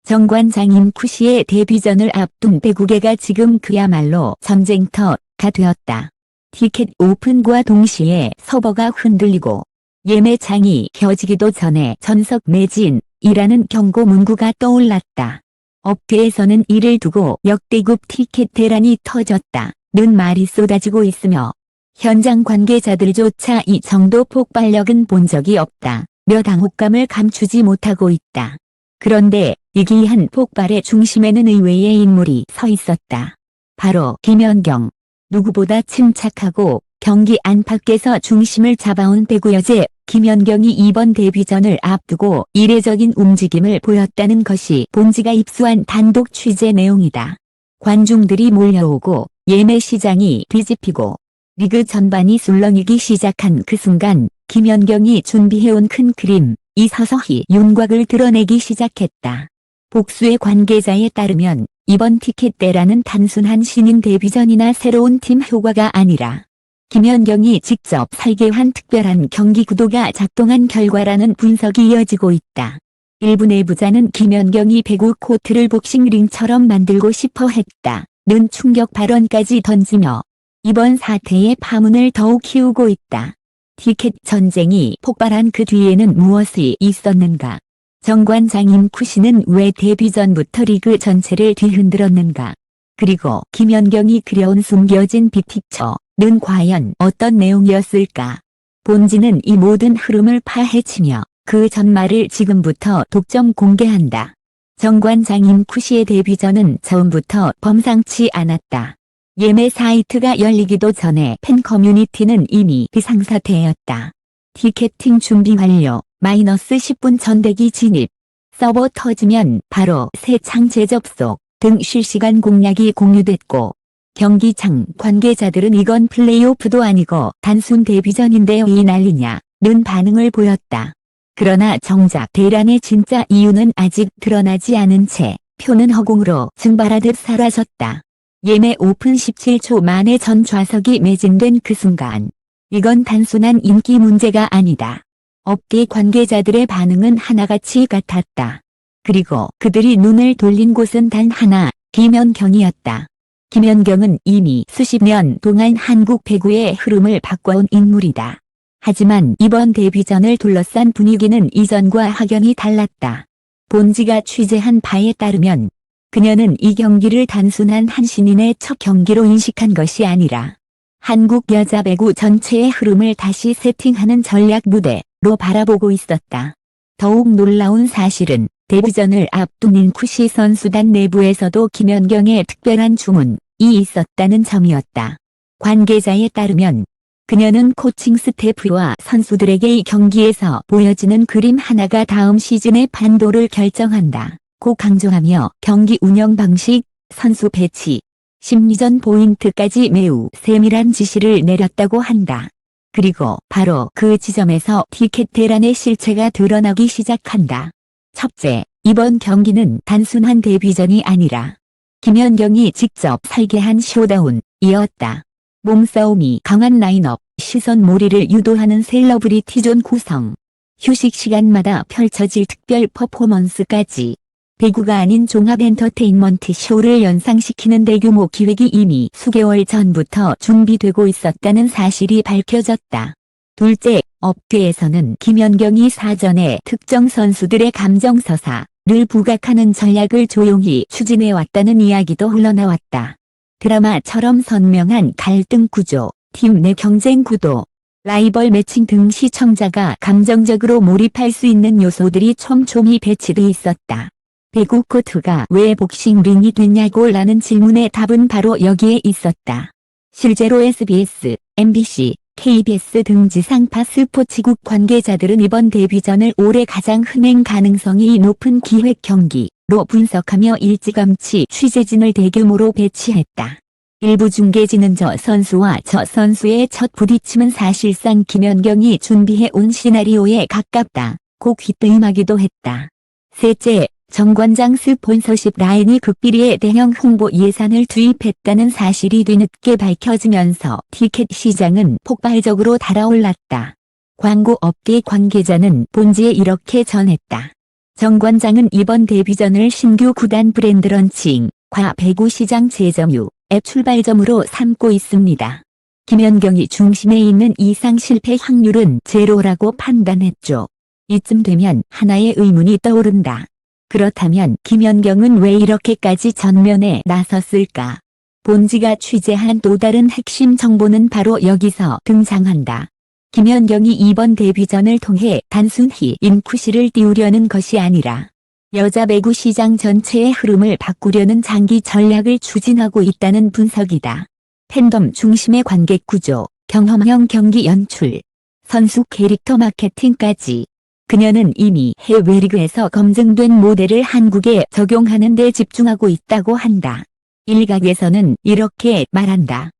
정관장 임쿠시의 데뷔전을 앞둔 배구계가 지금 그야말로 전쟁터가 되었다. 티켓 오픈과 동시에 서버가 흔들리고 예매창이 켜지기도 전에 전석 매진이라는 경고 문구가 떠올랐다. 업계에서는 이를 두고 역대급 티켓 대란이 터졌다는 말이 쏟아지고 있으며 현장 관계자들조차 이 정도 폭발력은 본 적이 없다며 당혹감을 감추지 못하고 있다. 그런데 이기한 폭발의 중심에는 의외의 인물이 서 있었다. 바로 김연경. 누구보다 침착하고 경기 안팎에서 중심을 잡아온 배구 여제 김연경이 이번 데뷔전을 앞두고 이례적인 움직임을 보였다는 것이 본지가 입수한 단독 취재 내용이다. 관중들이 몰려오고 예매 시장이 뒤집히고 리그 전반이 술렁이기 시작한 그 순간 김연경이 준비해온 큰 그림이 서서히 윤곽을 드러내기 시작했다. 복수의 관계자에 따르면 이번 티켓 대란은 단순한 신인 데뷔전이나 새로운 팀 효과가 아니라 김연경이 직접 설계한 특별한 경기 구도가 작동한 결과라는 분석이 이어지고 있다. 일부 내부자는 김연경이 배구 코트를 복싱링처럼 만들고 싶어 했다는 충격 발언까지 던지며 이번 사태의 파문을 더욱 키우고 있다. 티켓 전쟁이 폭발한 그 뒤에는 무엇이 있었는가? 정관장 임쿠시는 왜 데뷔전부터 리그 전체를 뒤흔들었는가? 그리고 김연경이 그려온 숨겨진 빅픽처는 과연 어떤 내용이었을까? 본지는 이 모든 흐름을 파헤치며 그 전말을 지금부터 독점 공개한다. 정관장 임쿠시의 데뷔전은 처음부터 범상치 않았다. 예매 사이트가 열리기도 전에 팬 커뮤니티는 이미 비상사태였다. 티켓팅 준비 완료, -10분 전 대기 진입, 서버 터지면 바로 새 창 재접속 등 실시간 공략이 공유됐고 경기장 관계자들은 이건 플레이오프도 아니고 단순 데뷔전인데 이 난리냐는 반응을 보였다. 그러나 정작 대란의 진짜 이유는 아직 드러나지 않은 채 표는 허공으로 증발하듯 사라졌다. 예매 오픈 17초 만에 전 좌석이 매진된 그 순간. 이건 단순한 인기 문제가 아니다. 업계 관계자들의 반응은 하나같이 같았다. 그리고 그들이 눈을 돌린 곳은 단 하나, 김연경이었다. 김연경은 이미 수십 년 동안 한국 배구의 흐름을 바꿔온 인물이다. 하지만 이번 데뷔전을 둘러싼 분위기는 이전과 확연히 달랐다. 본지가 취재한 바에 따르면 그녀는 이 경기를 단순한 한 신인의 첫 경기로 인식한 것이 아니라 한국 여자 배구 전체의 흐름을 다시 세팅하는 전략 무대로 바라보고 있었다. 더욱 놀라운 사실은 데뷔전을 앞둔 임쿠시 선수단 내부에서도 김연경의 특별한 주문이 있었다는 점이었다. 관계자에 따르면 그녀는 코칭 스태프와 선수들에게 이 경기에서 보여지는 그림 하나가 다음 시즌의 판도를 결정한다. 고 강조하며 경기 운영 방식, 선수 배치, 심리전 포인트까지 매우 세밀한 지시를 내렸다고 한다. 그리고 바로 그 지점에서 티켓 대란의 실체가 드러나기 시작한다. 첫째, 이번 경기는 단순한 데뷔전이 아니라 김연경이 직접 설계한 쇼다운이었다. 몸싸움이 강한 라인업, 시선 몰이를 유도하는 셀러브리티존 구성, 휴식 시간마다 펼쳐질 특별 퍼포먼스까지 배구가 아닌 종합 엔터테인먼트 쇼를 연상시키는 대규모 기획이 이미 수개월 전부터 준비되고 있었다는 사실이 밝혀졌다. 둘째, 업계에서는 김연경이 사전에 특정 선수들의 감정서사를 부각하는 전략을 조용히 추진해왔다는 이야기도 흘러나왔다. 드라마처럼 선명한 갈등 구조, 팀 내 경쟁 구도, 라이벌 매칭 등 시청자가 감정적으로 몰입할 수 있는 요소들이 촘촘히 배치돼 있었다. 배구 코트가 왜 복싱링이 됐냐고 라는 질문의 답은 바로 여기에 있었다. 실제로 SBS, MBC, KBS 등 지상파 스포츠국 관계자들은 이번 데뷔전을 올해 가장 흥행 가능성이 높은 기획 경기로 분석하며 일찌감치 취재진을 대규모로 배치했다. 일부 중계진은 저 선수와 저 선수의 첫 부딪힘은 사실상 김연경이 준비해온 시나리오에 가깝다고 귀뜸하기도 했다. 셋째, 정관장 스폰서십 라인이 극비리의 대형 홍보 예산을 투입했다는 사실이 뒤늦게 밝혀지면서 티켓 시장은 폭발적으로 달아올랐다. 광고 업계 관계자는 본지에 이렇게 전했다. 정관장은 이번 데뷔전을 신규 구단 브랜드 런칭과 배구 시장 재점유의 출발점으로 삼고 있습니다. 김연경이 중심에 있는 이상 실패 확률은 제로라고 판단했죠. 이쯤 되면 하나의 의문이 떠오른다. 그렇다면 김연경은 왜 이렇게까지 전면에 나섰을까? 본지가 취재한 또 다른 핵심 정보는 바로 여기서 등장한다. 김연경이 이번 데뷔전을 통해 단순히 인쿠시를 띄우려는 것이 아니라 여자 배구 시장 전체의 흐름을 바꾸려는 장기 전략을 추진하고 있다는 분석이다. 팬덤 중심의 관객 구조, 경험형 경기 연출, 선수 캐릭터 마케팅까지. 그녀는 이미 해외 리그에서 검증된 모델을 한국에 적용하는 데 집중하고 있다고 한다. 일각에서는 이렇게 말한다.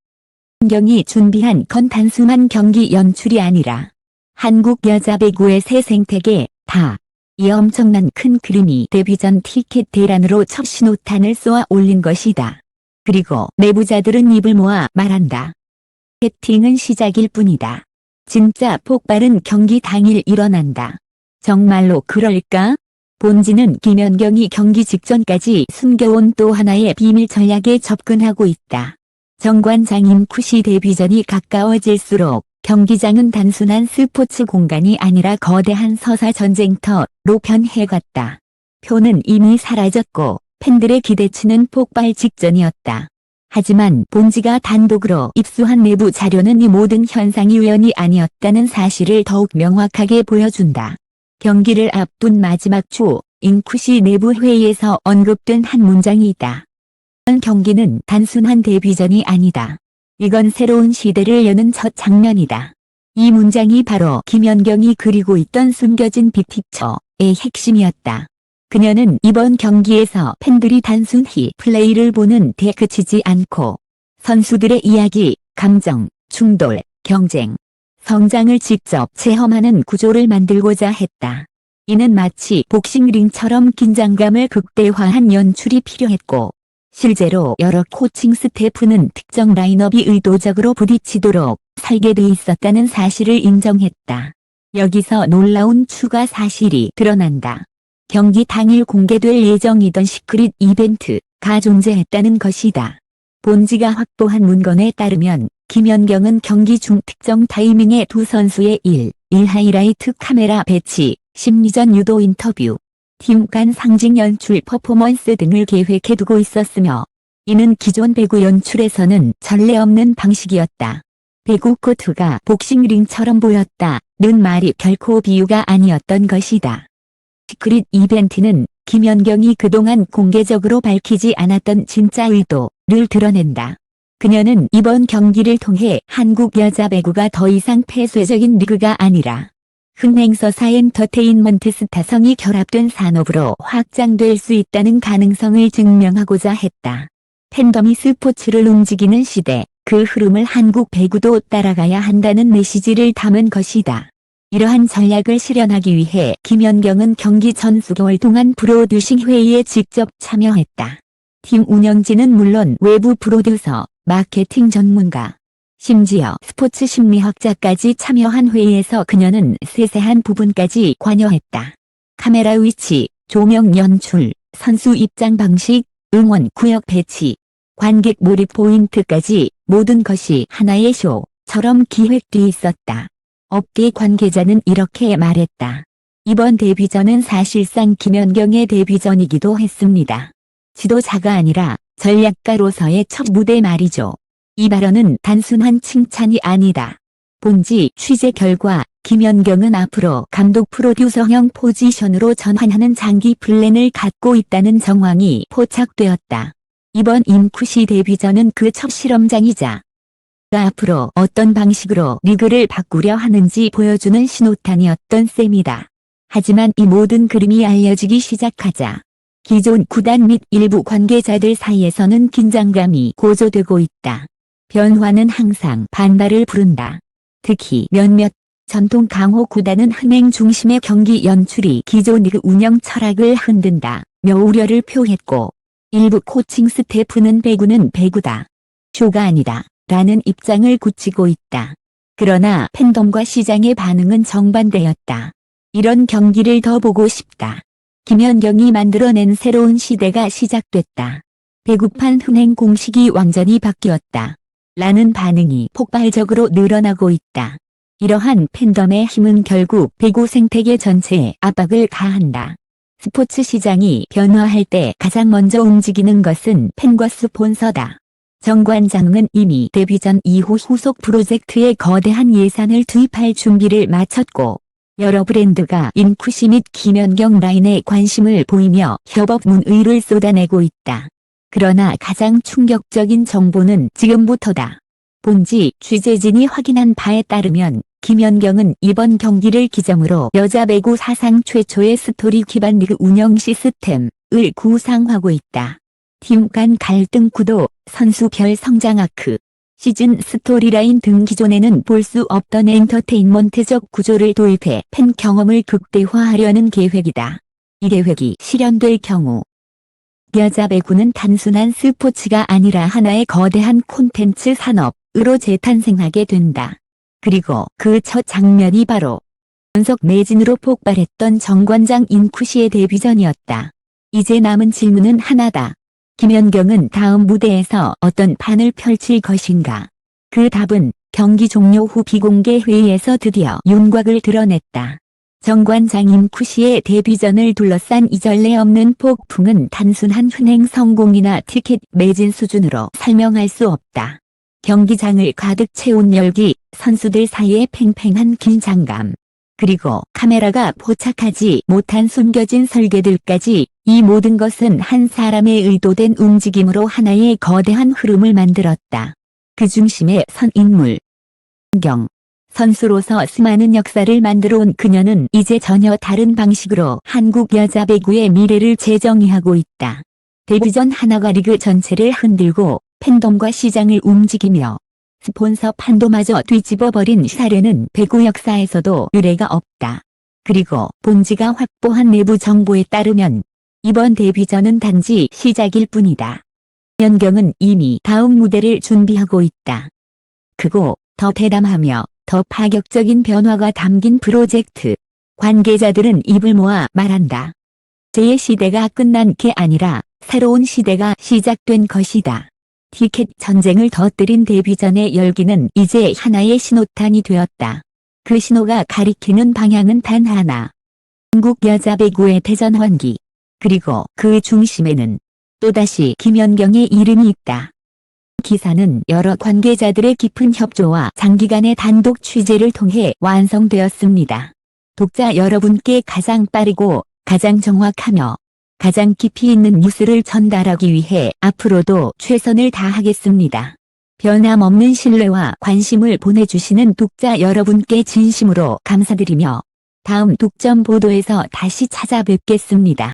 김연경이 준비한 건 단순한 경기 연출이 아니라 한국 여자 배구의 새 생태계 이 엄청난 큰 그림이 데뷔전 티켓 대란으로 첫 신호탄을 쏘아 올린 것이다. 그리고 내부자들은 입을 모아 말한다. 마케팅은 시작일 뿐이다. 진짜 폭발은 경기 당일 일어난다. 정말로 그럴까? 본지는 김연경이 경기 직전까지 숨겨온 또 하나의 비밀 전략에 접근하고 있다. 정관장 인쿠시 데뷔전이 가까워질수록 경기장은 단순한 스포츠 공간이 아니라 거대한 서사 전쟁터로 변해갔다. 표는 이미 사라졌고 팬들의 기대치는 폭발 직전이었다. 하지만 본지가 단독으로 입수한 내부 자료는 이 모든 현상이 우연이 아니었다는 사실을 더욱 명확하게 보여준다. 경기를 앞둔 마지막 주, 인쿠시 내부 회의에서 언급된 한 문장이 있다. 이번 경기는 단순한 데뷔전이 아니다. 이건 새로운 시대를 여는 첫 장면이다. 이 문장이 바로 김연경이 그리고 있던 숨겨진 빅픽처의 핵심이었다. 그녀는 이번 경기에서 팬들이 단순히 플레이를 보는 데 그치지 않고 선수들의 이야기, 감정, 충돌, 경쟁, 성장을 직접 체험하는 구조를 만들고자 했다. 이는 마치 복싱링처럼 긴장감을 극대화한 연출이 필요했고 실제로 여러 코칭 스태프는 특정 라인업이 의도적으로 부딪히도록 설계돼 있었다는 사실을 인정했다. 여기서 놀라운 추가 사실이 드러난다. 경기 당일 공개될 예정이던 시크릿 이벤트가 존재했다는 것이다. 본지가 확보한 문건에 따르면 김연경은 경기 중 특정 타이밍에 두 선수의 1 하이라이트 카메라 배치, 심리전 유도 인터뷰, 팀 간 상징 연출 퍼포먼스 등을 계획해두고 있었으며 이는 기존 배구 연출에서는 전례 없는 방식이었다. 배구 코트가 복싱링처럼 보였다는 말이 결코 비유가 아니었던 것이다. 시크릿 이벤트는 김연경이 그동안 공개적으로 밝히지 않았던 진짜 의도를 드러낸다. 그녀는 이번 경기를 통해 한국 여자 배구가 더 이상 폐쇄적인 리그가 아니라 흥행서사 엔터테인먼트 스타성이 결합된 산업으로 확장될 수 있다는 가능성을 증명하고자 했다. 팬덤이 스포츠를 움직이는 시대, 그 흐름을 한국 배구도 따라가야 한다는 메시지를 담은 것이다. 이러한 전략을 실현하기 위해 김연경은 경기 전 수개월 동안 프로듀싱 회의에 직접 참여했다. 팀 운영진은 물론 외부 프로듀서, 마케팅 전문가, 심지어 스포츠 심리학자까지 참여한 회의에서 그녀는 세세한 부분까지 관여했다. 카메라 위치, 조명 연출, 선수 입장 방식, 응원 구역 배치, 관객 몰입 포인트까지 모든 것이 하나의 쇼처럼 기획돼 있었다. 업계 관계자는 이렇게 말했다. 이번 데뷔전은 사실상 김연경의 데뷔전이기도 했습니다. 지도자가 아니라 전략가로서의 첫 무대 말이죠. 이 발언은 단순한 칭찬이 아니다. 본지 취재 결과 김연경은 앞으로 감독 프로듀서형 포지션으로 전환하는 장기 플랜을 갖고 있다는 정황이 포착되었다. 이번 인쿠시 데뷔전은 그 첫 실험장이자 앞으로 어떤 방식으로 리그를 바꾸려 하는지 보여주는 신호탄이었던 셈이다. 하지만 이 모든 그림이 알려지기 시작하자 기존 구단 및 일부 관계자들 사이에서는 긴장감이 고조되고 있다. 변화는 항상 반발을 부른다. 특히 몇몇 전통 강호 구단은 흥행 중심의 경기 연출이 기존 리그 운영 철학을 흔든다며 우려를 표했고 일부 코칭 스태프는 배구는 배구다. 쇼가 아니다. 라는 입장을 굳히고 있다. 그러나 팬덤과 시장의 반응은 정반대였다. 이런 경기를 더 보고 싶다. 김연경이 만들어낸 새로운 시대가 시작됐다. 배구판 흥행 공식이 완전히 바뀌었다. 라는 반응이 폭발적으로 늘어나고 있다. 이러한 팬덤의 힘은 결국 배구 생태계 전체에 압박을 가한다. 스포츠 시장이 변화할 때 가장 먼저 움직이는 것은 팬과 스폰서다. 정관장은 이미 데뷔전 이후 후속 프로젝트에 거대한 예산을 투입할 준비를 마쳤고 여러 브랜드가 인쿠시 및 김연경 라인에 관심을 보이며 협업 문의를 쏟아내고 있다. 그러나 가장 충격적인 정보는 지금부터다. 본지 취재진이 확인한 바에 따르면 김연경은 이번 경기를 기점으로 여자 배구 사상 최초의 스토리 기반 리그 운영 시스템을 구상하고 있다. 팀 간 갈등 구도, 선수별 성장 아크, 시즌 스토리라인 등 기존에는 볼 수 없던 엔터테인먼트적 구조를 도입해 팬 경험을 극대화하려는 계획이다. 이 계획이 실현될 경우 여자 배구는 단순한 스포츠가 아니라 하나의 거대한 콘텐츠 산업으로 재탄생하게 된다. 그리고 그 첫 장면이 바로 연속 매진으로 폭발했던 정관장 인쿠시의 데뷔전이었다. 이제 남은 질문은 하나다. 김연경은 다음 무대에서 어떤 판을 펼칠 것인가? 그 답은 경기 종료 후 비공개 회의에서 드디어 윤곽을 드러냈다. 정관장 인쿠시의 데뷔전을 둘러싼 이전례 없는 폭풍은 단순한 흥행 성공이나 티켓 매진 수준으로 설명할 수 없다. 경기장을 가득 채운 열기, 선수들 사이의 팽팽한 긴장감, 그리고 카메라가 포착하지 못한 숨겨진 설계들까지 이 모든 것은 한 사람의 의도된 움직임으로 하나의 거대한 흐름을 만들었다. 그 중심에 선 인물. 경. 선수로서 수많은 역사를 만들어온 그녀는 이제 전혀 다른 방식으로 한국 여자 배구의 미래를 재정의하고 있다. 데뷔전 하나가 리그 전체를 흔들고 팬덤과 시장을 움직이며 스폰서 판도마저 뒤집어버린 사례는 배구 역사에서도 유례가 없다. 그리고 본지가 확보한 내부 정보에 따르면 이번 데뷔전은 단지 시작일 뿐이다. 연경은 이미 다음 무대를 준비하고 있다. 크고 더 대담하며 더 파격적인 변화가 담긴 프로젝트. 관계자들은 입을 모아 말한다. 제 시대가 끝난 게 아니라 새로운 시대가 시작된 것이다. 티켓 전쟁을 터뜨린 데뷔전의 열기는 이제 하나의 신호탄이 되었다. 그 신호가 가리키는 방향은 단 하나. 한국 여자 배구의 대전 환기. 그리고 그 중심에는 또다시 김연경의 이름이 있다. 기사는 여러 관계자들의 깊은 협조와 장기간의 단독 취재를 통해 완성되었습니다. 독자 여러분께 가장 빠르고 가장 정확하며 가장 깊이 있는 뉴스를 전달하기 위해 앞으로도 최선을 다하겠습니다. 변함없는 신뢰와 관심을 보내주시는 독자 여러분께 진심으로 감사드리며 다음 독점 보도에서 다시 찾아뵙겠습니다.